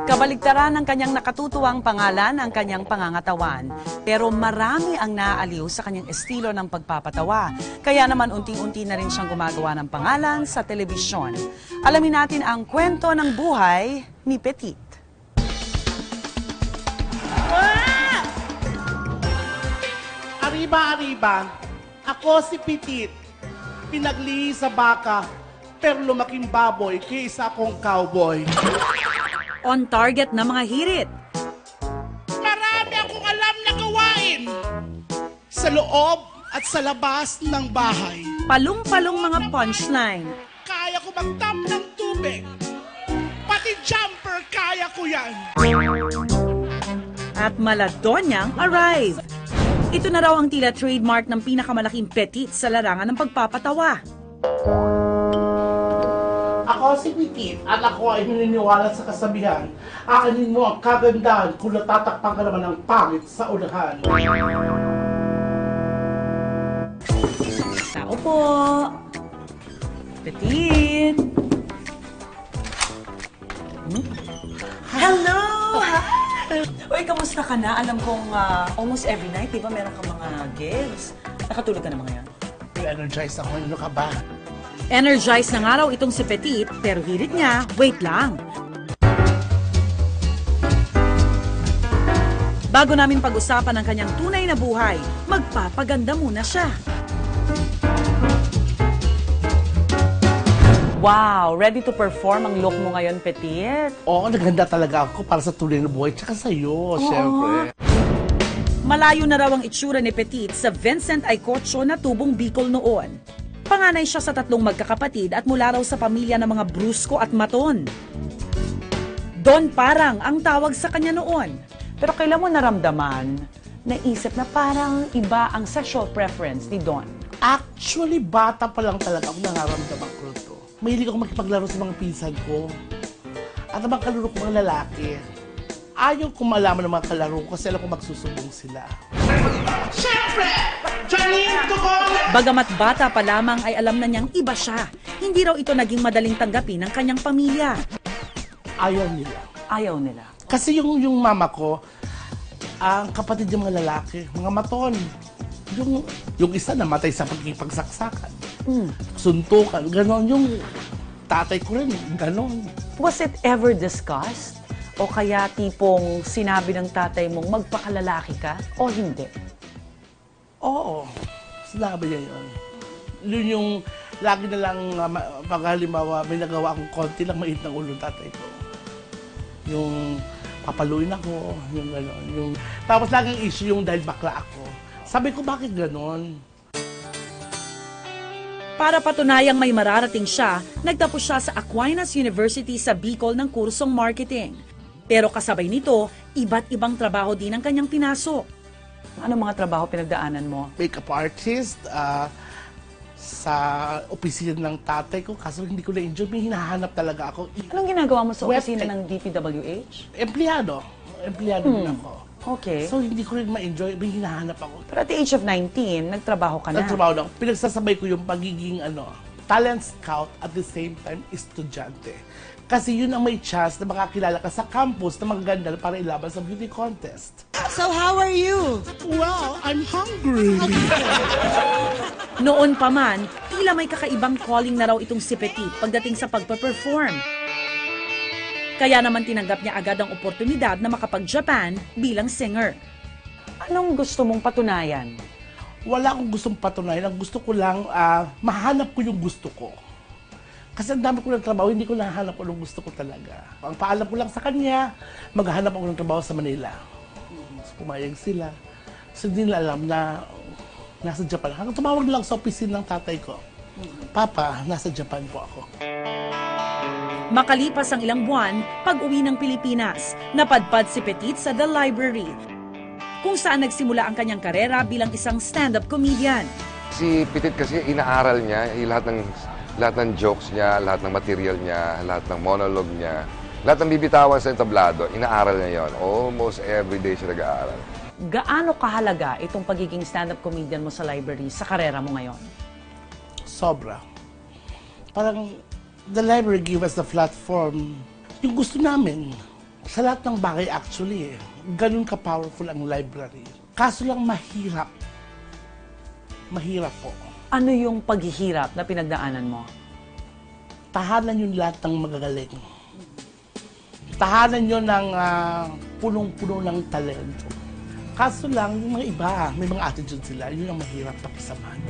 Kabaligtaran ng kanyang nakatutuwang pangalan ang kanyang pangangatawan. Pero marami ang naaaliw sa kanyang estilo ng pagpapatawa. Kaya naman unti-unti na rin siyang gumagawa ng pangalan sa telebisyon. Alamin natin ang kwento ng buhay ni Petit. Arriba, arriba. Ako si Petit. Pinaglihi sa baka, pero lumaking baboy kaysa akong cowboy. On target na mga hirit. Marami akong alam na gawain. Sa loob at sa labas ng bahay. Palong-palong mga punchline. Kaya ko mag-tap ng tubig. Pati jumper, kaya ko yan. At Maladonyang arrive. Ito na raw ang tila trademark ng pinakamalaking Petit sa larangan ng pagpapatawa. Ako si Petit at ako ay naniniwala sa kasabihan. Akanin mo ang kagandahan kung natatakpan ka naman ng pangit sa unahan. Tao po. Petit. Hello! Uy, kamusta ka na? Alam kong almost every night, di ba meron ka mga gigs? Nakatulog ka na mga yan? I-energize ako. Ano ka ba? Energized na nga raw itong si Petit, pero hirit niya, wait lang. Bago namin pag-usapan ang kanyang tunay na buhay, magpapaganda muna siya. Wow! Ready to perform ang look mo ngayon, Petit? Oo, naganda talaga ako para sa tunay na buhay. Tsaka sa'yo, syempre. Malayo na raw ang itsura ni Petit sa Vincent Aycocho na tubong Bicol noon. Panganay siya sa 3 magkakapatid at mula raw sa pamilya ng mga Brusco at Maton. Don Parang ang tawag sa kanya noon. Pero kailan mo naramdaman, naisip na parang iba ang sexual preference ni Don? Actually, bata pa lang talaga ako nangaramdaman ko ito. Mahilig ako makipaglaro sa mga pinsan ko. At ang mga kalaro ko mga lalaki. Ayaw ko malaman ng mga kalaro ko kasi alam ko magsusubong sila. Siyempre! Janine, tukol! Bagamat bata pa lamang ay alam na niyang iba siya. Hindi raw ito naging madaling tanggapin ng kanyang pamilya. Ayaw nila. Ayaw nila. Kasi yung mama ko, ang kapatid ng mga lalaki, mga maton. Yung isa namatay sa pagkipagsaksakan. Suntukan, ganon. Yung tatay ko rin, ganon. Was it ever discussed? O kaya tipong sinabi ng tatay mong magpakalalaki ka o hindi? Oo, sinabi niya yun. Yun yung lagi na lang, pag halimbawa, may nagawa akong konti lang, mait ng ulo ng tatay ko. Yung papaluin ako, yung gano'n. Tapos laging issue yung dahil bakla ako. Sabi ko, bakit gano'n? Para patunayang may mararating siya, nagtapos siya sa Aquinas University sa Bicol ng kursong marketing. Pero kasabay nito, iba't ibang trabaho din ang kanyang pinasok. Ano mga trabaho pinagdaanan mo? Makeup artist, sa opisina ng tatay ko, kaso hindi ko na-enjoy, may hinahanap talaga ako. Anong ginagawa mo sa opisina ng DPWH? Empleyado din ako. Okay. So hindi ko rin ma-enjoy, may hinahanap ako. Pero at the age of 19, nagtrabaho ka na. Nagtrabaho na ako. Pinagsasabay ko yung pagiging talent scout at the same time estudyante. Kasi yun ang may chance na makakilala ka sa campus na magaganda para ilaban sa beauty contest. So how are you? Well, I'm hungry. Noon pa man, tila may kakaibang calling na raw itong si Petit pagdating sa pagpa-perform. Kaya naman tinanggap niya agad ang oportunidad na makapag-Japan bilang singer. Anong gusto mong patunayan? Wala akong gustong patunayan. Ang gusto ko lang, mahanap ko yung gusto ko. Kasi ang dami ko ng trabaho, hindi ko nahanap ko yung gusto ko talaga. Ang paalam ko lang sa kanya, maghahanap ako ng trabaho sa Manila. So, pumayag sila. So, hindi nila alam na nasa Japan. Hanggang tumawag lang sa opisina ng tatay ko. Papa, nasa Japan po ako. Makalipas ang ilang buwan, pag-uwi ng Pilipinas, napadpad si Petit sa The Library, kung saan nagsimula ang kanyang karera bilang isang stand-up comedian. Si Petit kasi inaaral niya lahat ng jokes niya, lahat ng material niya, lahat ng monologue niya, lahat ng bibitawan sa entablado, inaaral niya yon. Almost every day siya nag-aaral. Gaano kahalaga itong pagiging stand-up comedian mo sa library sa karera mo ngayon? Sobra. Parang the library give us the platform. Yung gusto namin. Sa lahat ng bagay actually, ganun ka-powerful ang library. Kaso lang mahirap. Mahirap po. Ano yung paghihirap na pinagdaanan mo? Tahanan yung lahat ng magagaling. Tahanan yun ng punong-puno ng talento. Kaso lang, yung mga iba, may mga attitude sila, yun ang mahirap pakisamahan.